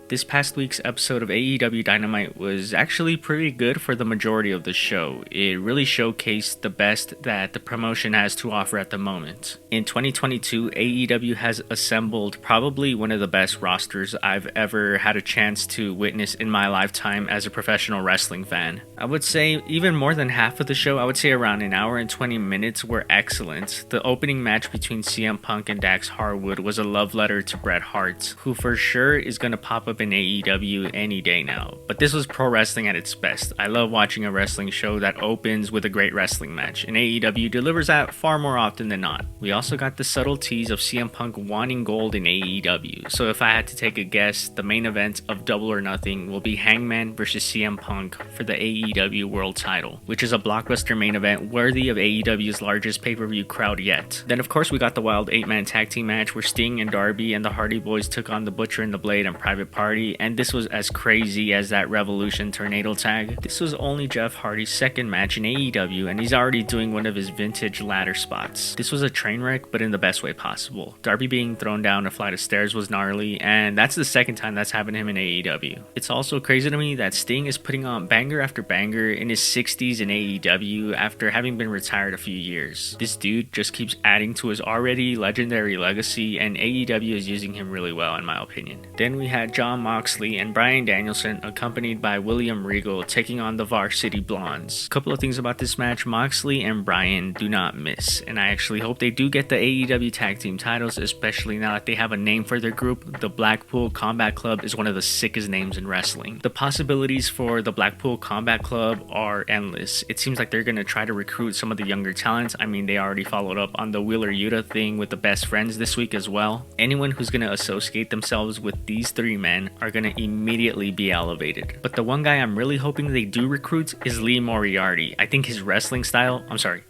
This past week's episode of AEW Dynamite was actually pretty good for the majority of the show. It really showcased the best that the promotion has to offer at the moment. In 2022, AEW has assembled probably one of the best rosters I've ever had a chance to witness in my lifetime as a professional wrestling fan. I would say even more than half of the show, I would say around an hour and 20 minutes, were excellent. The opening match between CM Punk and Dax Harwood was a love letter to Bret Hart, who for sure is going to pop up in AEW any day now. But this was pro wrestling at its best. I love watching a wrestling show that opens with a great wrestling match, and AEW delivers that far more often than not. We also got the subtle tease of CM Punk wanting gold in AEW, so if I had to take a guess, the main event of Double or Nothing will be Hangman versus CM Punk for the AEW World Title, which is a blockbuster main event worthy of AEW's largest pay-per-view crowd yet. Then of course we got the wild 8-man tag team match where Sting and Darby and the Hardy Boys took on the Butcher and the Blade and Private Party, and this was as crazy as that Revolution Tornado tag. This was only Jeff Hardy's second match in AEW, and he's already doing one of his vintage ladder spots. This was a train wreck, but in the best way possible. Darby being thrown down a flight of stairs was gnarly, and that's the second time that's happened to him in AEW. It's also crazy to me that Sting is putting on banger after banger in his 60s in AEW after having been retired a few years. This dude just keeps adding to his already legendary legacy, and AEW is using him really well in my opinion. Then we had Jon Moxley and Bryan Danielson accompanied by William Regal taking on the Varsity Blondes. A couple of things about this match: Moxley and Bryan do not miss, and I actually hope they do get the AEW tag team titles, especially now that they have a name for their group. The Blackpool Combat Club is one of the sickest names in wrestling. The possibilities for the Blackpool Combat Club are endless. It seems like they're going to try to recruit some of the younger talents. I mean, they already followed up on the Wheeler Yuta thing with the best friends this week as well. Anyone who's going to associate themselves with these three men are going to immediately be elevated. But the one guy I'm really hoping they do recruit is Lee Moriarty. I think his wrestling style,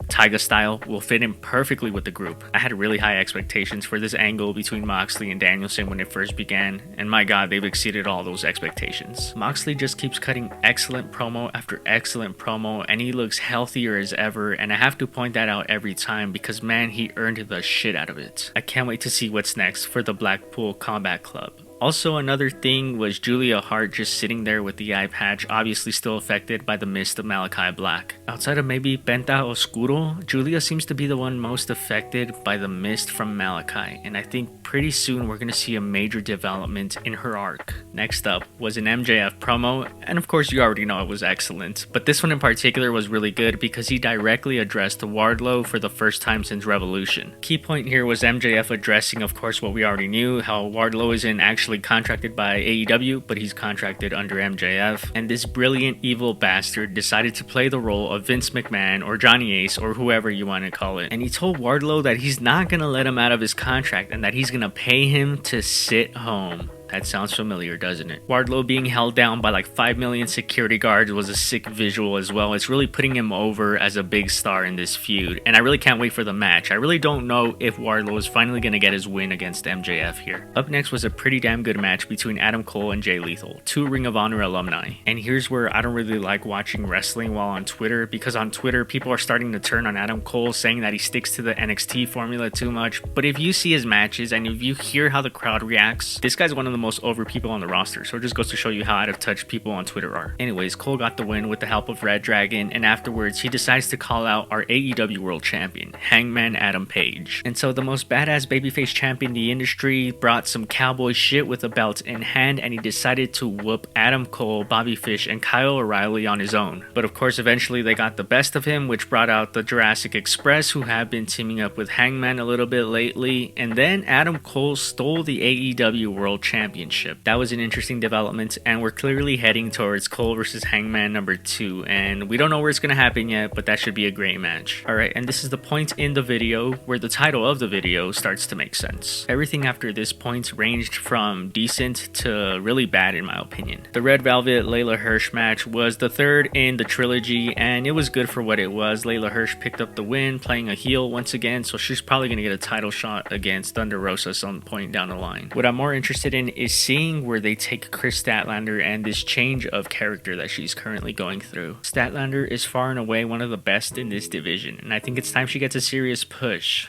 Taiga style, will fit in perfectly with the group. I had really high expectations for this angle between Moxley and Danielson when it first began, and my god, they've exceeded all those expectations. Moxley just keeps cutting excellent promo after excellent promo, and he looks healthier as ever, and I have to point that out every time because man, he earned the shit out of it. I can't wait to see what's next for the Blackpool Combat Club. Also, another thing was Julia Hart just sitting there with the eye patch, obviously still affected by the mist of Malachi Black. Outside of maybe Penta Oscuro, Julia seems to be the one most affected by the mist from Malachi, and I think pretty soon we're going to see a major development in her arc. Next up was an MJF promo, and of course you already know it was excellent, but this one in particular was really good because he directly addressed Wardlow for the first time since Revolution. Key point here was MJF addressing, of course, what we already knew, how Wardlow isn't actually contracted by AEW, but he's contracted under MJF, and this brilliant evil bastard decided to play the role of Vince McMahon or Johnny Ace or whoever you want to call it, and he told Wardlow that he's not gonna let him out of his contract and that he's gonna pay him to sit home. That sounds familiar, doesn't it? Wardlow being held down by like 5 million security guards was a sick visual as well. It's really putting him over as a big star in this feud, and I really can't wait for the match. I really don't know if Wardlow is finally going to get his win against MJF here. Up next was a pretty damn good match between Adam Cole and Jay Lethal, two Ring of Honor alumni. And here's where I don't really like watching wrestling while on Twitter, because on Twitter people are starting to turn on Adam Cole, saying that he sticks to the NXT formula too much. But if you see his matches and if you hear how the crowd reacts, this guy's one of the most over people on the roster, so it just goes to show you how out of touch people on Twitter are. Anyways, Cole got the win with the help of Red Dragon, and afterwards he decides to call out our AEW World Champion, Hangman Adam Page. And so the most badass babyface champion in the industry brought some cowboy shit with a belt in hand, and he decided to whoop Adam Cole, Bobby Fish, and Kyle O'Reilly on his own. But of course, eventually they got the best of him, which brought out the Jurassic Express, who have been teaming up with Hangman a little bit lately, and then Adam Cole stole the AEW World Championship. That was an interesting development, and we're clearly heading towards Cole versus Hangman number 2, and we don't know where it's going to happen yet, but that should be a great match. Alright, and this is the point in the video where the title of the video starts to make sense. Everything after this point ranged from decent to really bad in my opinion. The Red Velvet Layla Hirsch match was the third in the trilogy, and it was good for what it was. Layla Hirsch picked up the win, playing a heel once again, so she's probably going to get a title shot against Thunder Rosa some point down the line. What I'm more interested in is seeing where they take Chris Statlander and this change of character that she's currently going through. Statlander is far and away one of the best in this division, and I think it's time she gets a serious push.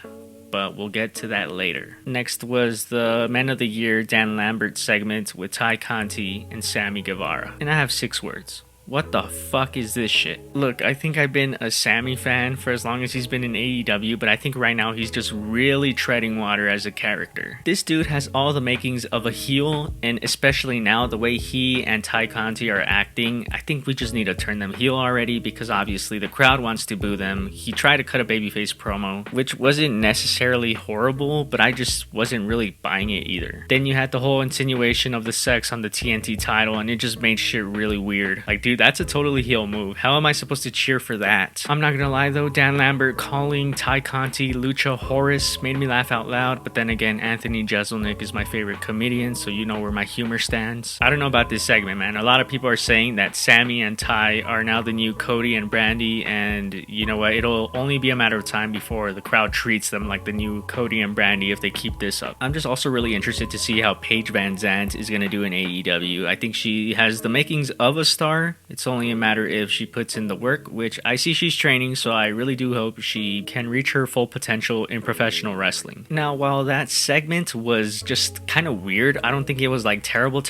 but we'll get to that later. Next was the Man of the Year Dan Lambert segment with Ty Conti and Sammy Guevara. And I have 6 words. What the fuck is this shit? Look, I think I've been a Sammy fan for as long as he's been in AEW, but I think right now he's just really treading water as a character. This dude has all the makings of a heel, and especially now the way he and Ty Conti are acting, I think we just need to turn them heel already, because obviously the crowd wants to boo them. He tried to cut a babyface promo, which wasn't necessarily horrible, but I just wasn't really buying it either. Then you had the whole insinuation of the sex on the TNT title, and it just made shit really weird. Like, dude, that's a totally heel move. How am I supposed to cheer for that? I'm not gonna lie though, Dan Lambert calling Ty Conti Lucha Horace made me laugh out loud, but then again, Anthony Jeselnik is my favorite comedian, so you know where my humor stands. I don't know about this segment, man. A lot of people are saying that Sammy and Ty are now the new Cody and Brandy, and you know what? It'll only be a matter of time before the crowd treats them like the new Cody and Brandy if they keep this up. I'm just also really interested to see how Paige Van Zandt is gonna do in AEW. I think she has the makings of a star. It's only a matter if she puts in the work, which I see she's training, so I really do hope she can reach her full potential in professional wrestling. Now, while that segment was just kind of weird, I don't think it was like terrible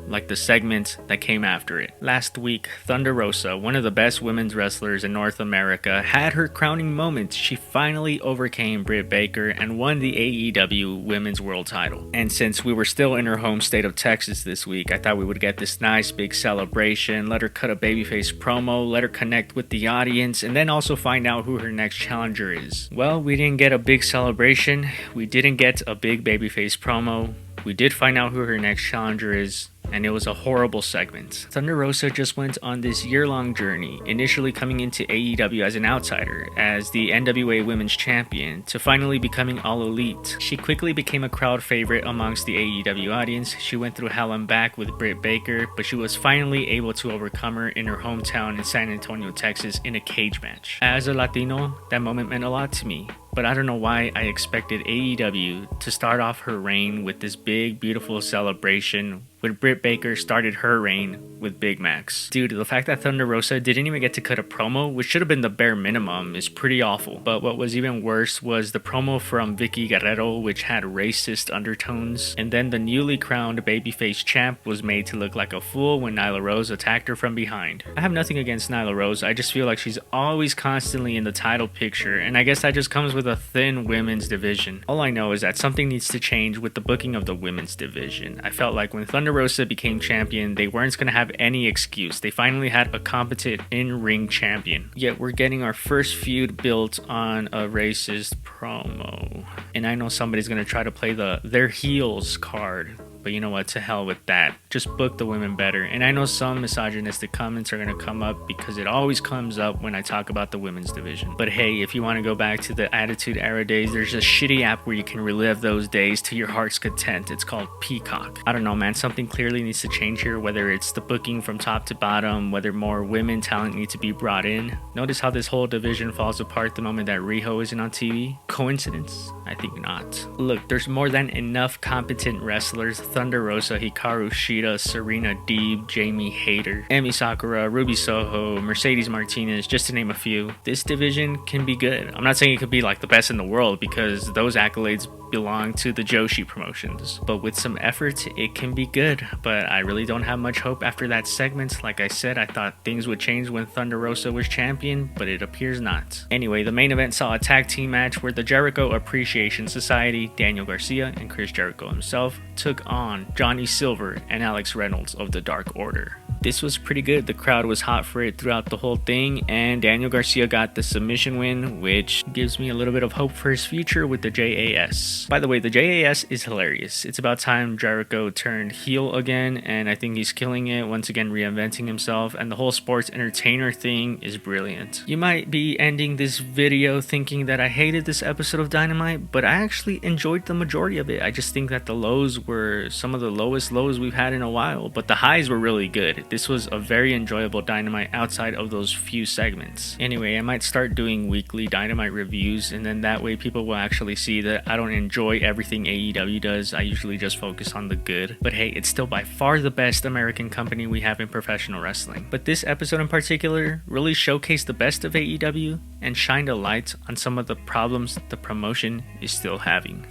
like the segment that came after it. Last week, Thunder Rosa, one of the best women's wrestlers in North America, had her crowning moment. She finally overcame Britt Baker and won the AEW Women's World title. And since we were still in her home state of Texas this week, I thought we would get this nice big celebration, let her cut a babyface promo, let her connect with the audience, and then also find out who her next challenger is. Well, we didn't get a big celebration, we didn't get a big babyface promo, we did find out who her next challenger is, and it was a horrible segment. Thunder Rosa just went on this year-long journey, initially coming into AEW as an outsider, as the NWA Women's Champion, to finally becoming All Elite. She quickly became a crowd favorite amongst the AEW audience. She went through hell and back with Britt Baker, but she was finally able to overcome her in her hometown in San Antonio, Texas, in a cage match. As a Latino, that moment meant a lot to me. But I don't know why I expected AEW to start off her reign with this big, beautiful celebration when Britt Baker started her reign with Big Macs. Dude, the fact that Thunder Rosa didn't even get to cut a promo, which should have been the bare minimum, is pretty awful. But what was even worse was the promo from Vicky Guerrero, which had racist undertones. And then the newly crowned babyface champ was made to look like a fool when Nyla Rose attacked her from behind. I have nothing against Nyla Rose, I just feel like she's always constantly in the title picture, and I guess that just comes with a thin women's division. All I know is that something needs to change with the booking of the women's division. I felt like when Thunder Rosa became champion, they weren't going to have any excuse. They finally had a competent in-ring champion. Yet we're getting our first feud built on a racist promo. And I know somebody's going to try to play the their heels card. But you know what, to hell with that. Just book the women better. And I know some misogynistic comments are going to come up because it always comes up when I talk about the women's division. But hey, if you want to go back to the Attitude Era days, there's a shitty app where you can relive those days to your heart's content. It's called Peacock. I don't know, man. Something clearly needs to change here, whether it's the booking from top to bottom, whether more women talent need to be brought in. Notice how this whole division falls apart the moment that Riho isn't on TV? Coincidence? I think not. Look, there's more than enough competent wrestlers. Thunder Rosa, Hikaru Shida, Serena Deeb, Jamie Hayter, Emi Sakura, Ruby Soho, Mercedes Martinez, just to name a few. This division can be good. I'm not saying it could be like the best in the world because those accolades belong to the Joshi promotions. But with some effort, it can be good. But I really don't have much hope after that segment. Like I said, I thought things would change when Thunder Rosa was champion, but it appears not. Anyway, the main event saw a tag team match where the Jericho Appreciation Society, Daniel Garcia and Chris Jericho himself, took on Johnny Silver and Alex Reynolds of the Dark Order. This was pretty good. The crowd was hot for it throughout the whole thing, and Daniel Garcia got the submission win, which gives me a little bit of hope for his future with the JAS. By the way, the JAS is hilarious. It's about time Jericho turned heel again, and I think he's killing it, once again reinventing himself, and the whole sports entertainer thing is brilliant. You might be ending this video thinking that I hated this episode of Dynamite, but I actually enjoyed the majority of it. I just think that the lows were some of the lowest lows we've had in a while, but the highs were really good. this was a very enjoyable Dynamite outside of those few segments. Anyway, I might start doing weekly Dynamite reviews, and then that way people will actually see that I don't enjoy everything AEW does. I usually just focus on the good. But hey, it's still by far the best American company we have in professional wrestling. But this episode in particular really showcased the best of AEW and shined a light on some of the problems the promotion is still having.